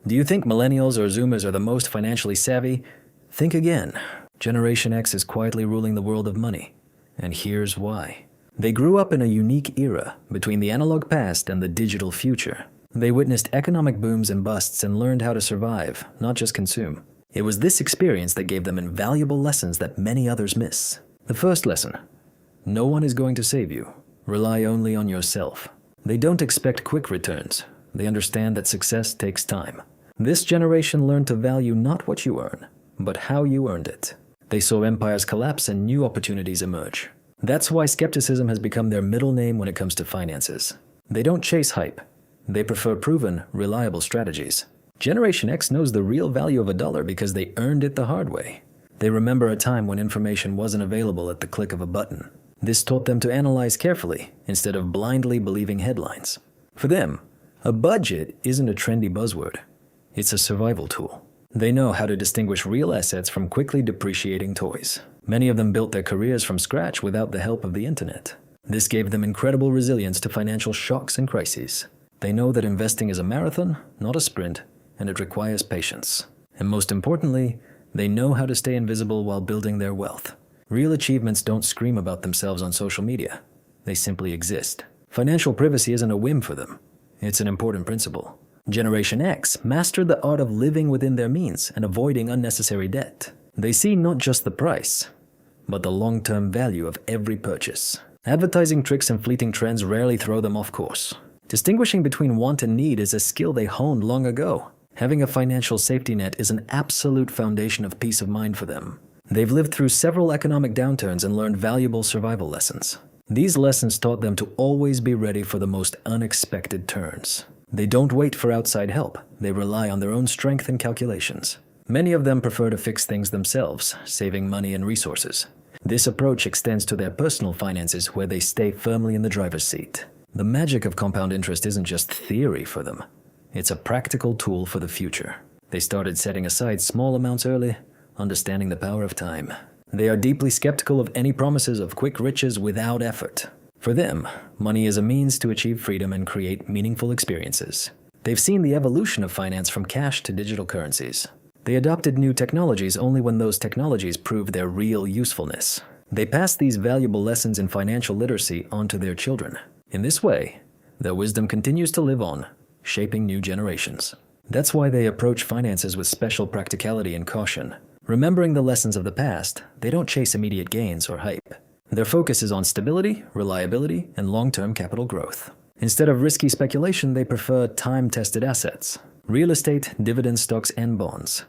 Do you think millennials or Zoomers are the most financially savvy? Think again. Generation X is quietly ruling the world of money. And here's why. They grew up in a unique era between the analog past and the digital future. They witnessed economic booms and busts and learned how to survive, not just consume. It was this experience that gave them invaluable lessons that many others miss. The first lesson: no one is going to save you. Rely only on yourself. They don't expect quick returns. They understand that success takes time. This generation learned to value not what you earn, but how you earned it. They saw empires collapse and new opportunities emerge. That's why skepticism has become their middle name when it comes to finances. They don't chase hype. They prefer proven, reliable strategies. Generation X knows the real value of a dollar because they earned it the hard way. They remember a time when information wasn't available at the click of a button. This taught them to analyze carefully instead of blindly believing headlines. For them, a budget isn't a trendy buzzword. It's a survival tool. They know how to distinguish real assets from quickly depreciating toys. Many of them built their careers from scratch without the help of the internet. This gave them incredible resilience to financial shocks and crises. They know that investing is a marathon, not a sprint, and it requires patience. And most importantly, they know how to stay invisible while building their wealth. Real achievements don't scream about themselves on social media. They simply exist. Financial privacy isn't a whim for them. It's an important principle. Generation X mastered the art of living within their means and avoiding unnecessary debt. They see not just the price, but the long-term value of every purchase. Advertising tricks and fleeting trends rarely throw them off course. Distinguishing between want and need is a skill they honed long ago. Having a financial safety net is an absolute foundation of peace of mind for them. They've lived through several economic downturns and learned valuable survival lessons. These lessons taught them to always be ready for the most unexpected turns. They don't wait for outside help. They rely on their own strength and calculations. Many of them prefer to fix things themselves, saving money and resources. This approach extends to their personal finances, where they stay firmly in the driver's seat. The magic of compound interest isn't just theory for them. It's a practical tool for the future. They started setting aside small amounts early, understanding the power of time. They are deeply skeptical of any promises of quick riches without effort. For them, money is a means to achieve freedom and create meaningful experiences. They've seen the evolution of finance from cash to digital currencies. They adopted new technologies only when those technologies proved their real usefulness. They passed these valuable lessons in financial literacy on to their children. In this way, their wisdom continues to live on, shaping new generations. That's why they approach finances with special practicality and caution. Remembering the lessons of the past, they don't chase immediate gains or hype. Their focus is on stability, reliability, and long-term capital growth. Instead of risky speculation, they prefer time-tested assets: real estate, dividend stocks, and bonds.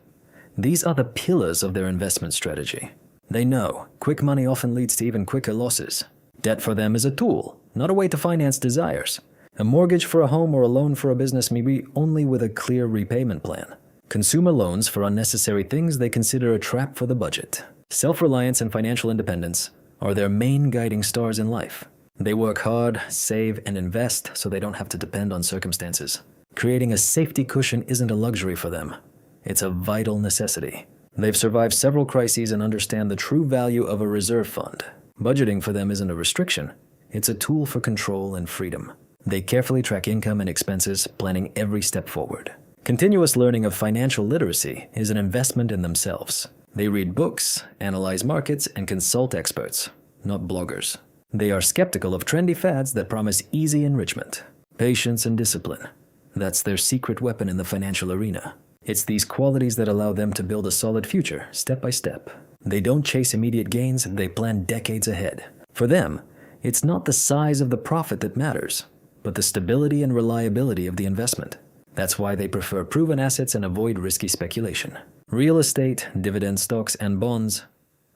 These are the pillars of their investment strategy. They know quick money often leads to even quicker losses. Debt for them is a tool, not a way to finance desires. A mortgage for a home or a loan for a business may be only with a clear repayment plan. Consumer loans for unnecessary things they consider a trap for the budget. Self-reliance and financial independence are their main guiding stars in life. They work hard, save, and invest so they don't have to depend on circumstances. Creating a safety cushion isn't a luxury for them. It's a vital necessity. They've survived several crises and understand the true value of a reserve fund. Budgeting for them isn't a restriction. It's a tool for control and freedom. They carefully track income and expenses, planning every step forward. Continuous learning of financial literacy is an investment in themselves. They read books, analyze markets, and consult experts, not bloggers. They are skeptical of trendy fads that promise easy enrichment. Patience and discipline. That's their secret weapon in the financial arena. It's these qualities that allow them to build a solid future, step by step. They don't chase immediate gains, they plan decades ahead. For them, it's not the size of the profit that matters, but the stability and reliability of the investment. That's why they prefer proven assets and avoid risky speculation. Real estate, dividend stocks, and bonds,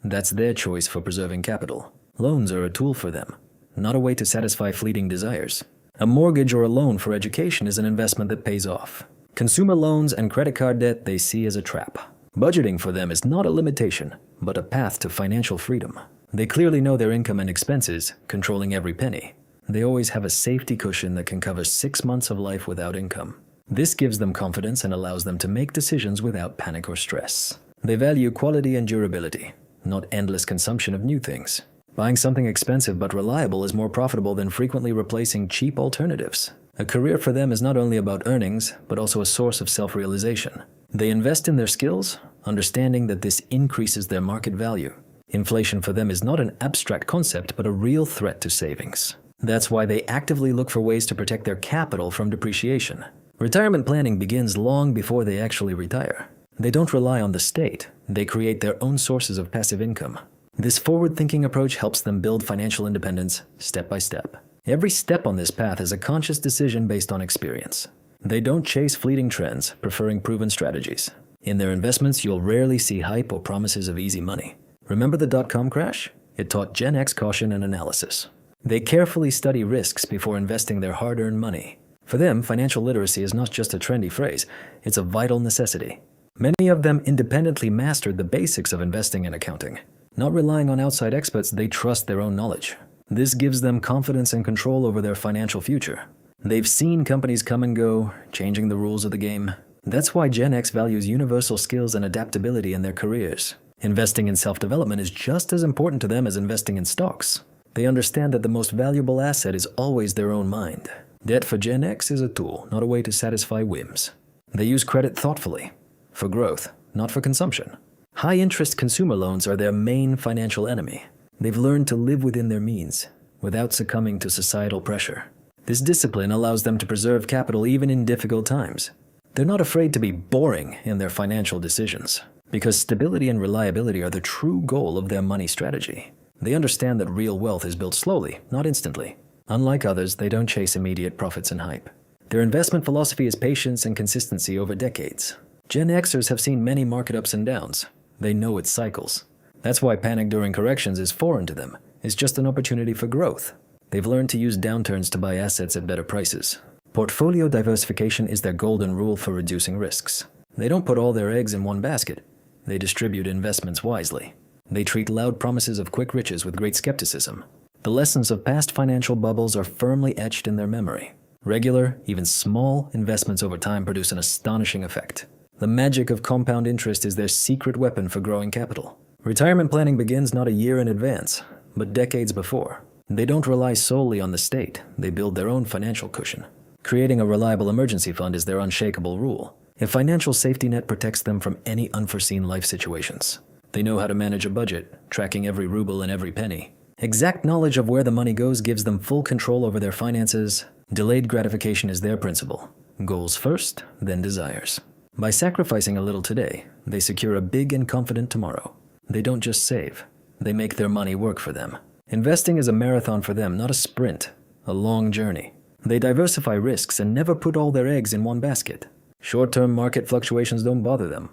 that's their choice for preserving capital. Loans are a tool for them, not a way to satisfy fleeting desires. A mortgage or a loan for education is an investment that pays off. Consumer loans and credit card debt they see as a trap. Budgeting for them is not a limitation, but a path to financial freedom. They clearly know their income and expenses, controlling every penny. They always have a safety cushion that can cover 6 months of life without income. This gives them confidence and allows them to make decisions without panic or stress. They value quality and durability, not endless consumption of new things. Buying something expensive but reliable is more profitable than frequently replacing cheap alternatives. A career for them is not only about earnings, but also a source of self-realization. They invest in their skills, understanding that this increases their market value. Inflation for them is not an abstract concept, but a real threat to savings. That's why they actively look for ways to protect their capital from depreciation. Retirement planning begins long before they actually retire. They don't rely on the state. They create their own sources of passive income. This forward-thinking approach helps them build financial independence step by step. Every step on this path is a conscious decision based on experience. They don't chase fleeting trends, preferring proven strategies. In their investments, you'll rarely see hype or promises of easy money. Remember the dot-com crash? It taught GenX caution and analysis. They carefully study risks before investing their hard-earned money. For them, financial literacy is not just a trendy phrase, it's a vital necessity. Many of them independently mastered the basics of investing and accounting. Not relying on outside experts, they trust their own knowledge. This gives them confidence and control over their financial future. They've seen companies come and go, changing the rules of the game. That's why GenX values universal skills and adaptability in their careers. Investing in self-development is just as important to them as investing in stocks. They understand that the most valuable asset is always their own mind. Debt for GenX is a tool, not a way to satisfy whims. They use credit thoughtfully, for growth, not for consumption. High-interest consumer loans are their main financial enemy. They've learned to live within their means, without succumbing to societal pressure. This discipline allows them to preserve capital even in difficult times. They're not afraid to be boring in their financial decisions, because stability and reliability are the true goal of their money strategy. They understand that real wealth is built slowly, not instantly. Unlike others, they don't chase immediate profits and hype. Their investment philosophy is patience and consistency over decades. Gen Xers have seen many market ups and downs. They know its cycles. That's why panic during corrections is foreign to them. It's just an opportunity for growth. They've learned to use downturns to buy assets at better prices. Portfolio diversification is their golden rule for reducing risks. They don't put all their eggs in one basket. They distribute investments wisely. They treat loud promises of quick riches with great skepticism. The lessons of past financial bubbles are firmly etched in their memory. Regular, even small, investments over time produce an astonishing effect. The magic of compound interest is their secret weapon for growing capital. Retirement planning begins not a year in advance, but decades before. They don't rely solely on the state. They build their own financial cushion. Creating a reliable emergency fund is their unshakable rule. A financial safety net protects them from any unforeseen life situations. They know how to manage a budget, tracking every ruble and every penny. Exact knowledge of where the money goes gives them full control over their finances. Delayed gratification is their principle. Goals first, then desires. By sacrificing a little today, they secure a big and confident tomorrow. They don't just save. They make their money work for them. Investing is a marathon for them, not a sprint, a long journey. They diversify risks and never put all their eggs in one basket. Short-term market fluctuations don't bother them.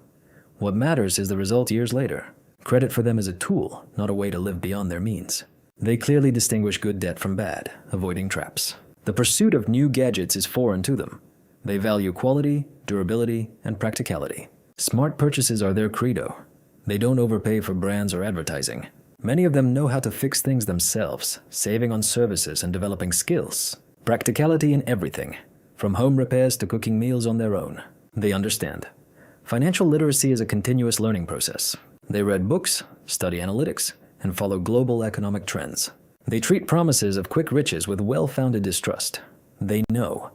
What matters is the result years later. Credit for them is a tool, not a way to live beyond their means. They clearly distinguish good debt from bad, avoiding traps. The pursuit of new gadgets is foreign to them. They value quality, durability, and practicality. Smart purchases are their credo. They don't overpay for brands or advertising. Many of them know how to fix things themselves, saving on services and developing skills. Practicality in everything, from home repairs to cooking meals on their own. They understand. Financial literacy is a continuous learning process. They read books, study analytics, and follow global economic trends. They treat promises of quick riches with well-founded distrust. They know.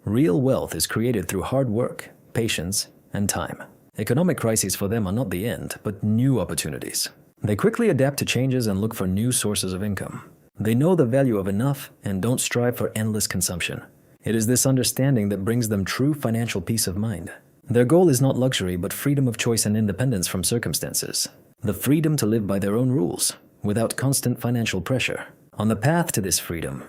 Real wealth is created through hard work, patience, and time. Economic crises for them are not the end, but new opportunities. They quickly adapt to changes and look for new sources of income. They know the value of enough and don't strive for endless consumption. It is this understanding that brings them true financial peace of mind. Their goal is not luxury, but freedom of choice and independence from circumstances. The freedom to live by their own rules, without constant financial pressure. On the path to this freedom,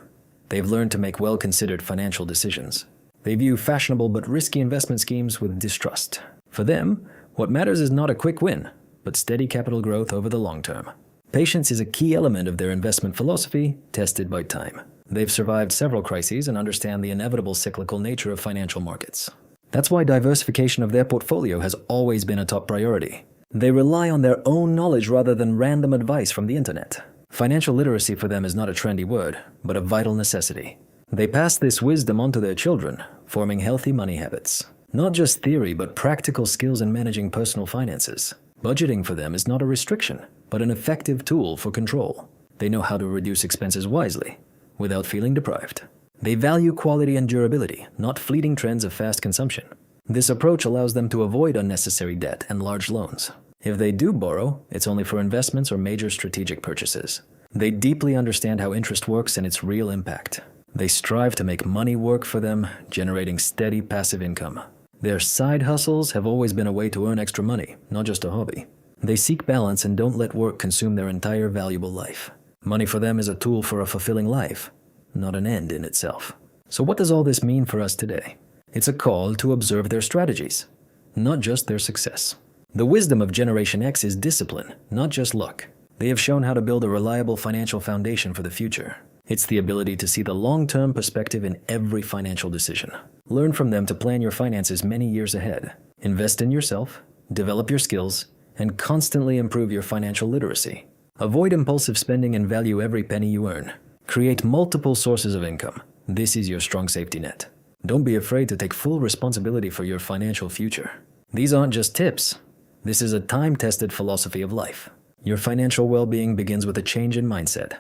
they've learned to make well-considered financial decisions. They view fashionable but risky investment schemes with distrust. For them, what matters is not a quick win, but steady capital growth over the long term. Patience is a key element of their investment philosophy, tested by time. They've survived several crises and understand the inevitable cyclical nature of financial markets. That's why diversification of their portfolio has always been a top priority. They rely on their own knowledge rather than random advice from the internet. Financial literacy for them is not a trendy word, but a vital necessity. They pass this wisdom on to their children, forming healthy money habits. Not just theory, but practical skills in managing personal finances. Budgeting for them is not a restriction, but an effective tool for control. They know how to reduce expenses wisely, without feeling deprived. They value quality and durability, not fleeting trends of fast consumption. This approach allows them to avoid unnecessary debt and large loans. If they do borrow, it's only for investments or major strategic purchases. They deeply understand how interest works and its real impact. They strive to make money work for them, generating steady passive income. Their side hustles have always been a way to earn extra money, not just a hobby. They seek balance and don't let work consume their entire valuable life. Money for them is a tool for a fulfilling life, not an end in itself. So what does all this mean for us today? It's a call to observe their strategies, not just their success. The wisdom of Generation X is discipline, not just luck. They have shown how to build a reliable financial foundation for the future. It's the ability to see the long-term perspective in every financial decision. Learn from them to plan your finances many years ahead. Invest in yourself, develop your skills, and constantly improve your financial literacy. Avoid impulsive spending and value every penny you earn. Create multiple sources of income. This is your strong safety net. Don't be afraid to take full responsibility for your financial future. These aren't just tips. This is a time-tested philosophy of life. Your financial well-being begins with a change in mindset.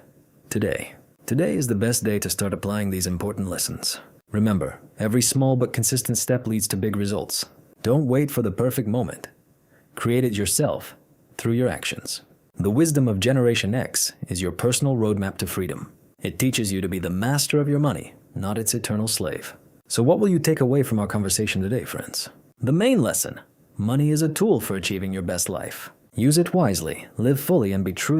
Today is the best day to start applying these important lessons. Remember, every small but consistent step leads to big results. Don't wait for the perfect moment. Create it yourself through your actions. The wisdom of Generation X is your personal roadmap to freedom. It teaches you to be the master of your money, not its eternal slave. So what will you take away from our conversation today, friends? The main lesson: money is a tool for achieving your best life. Use it wisely, live fully, and be truly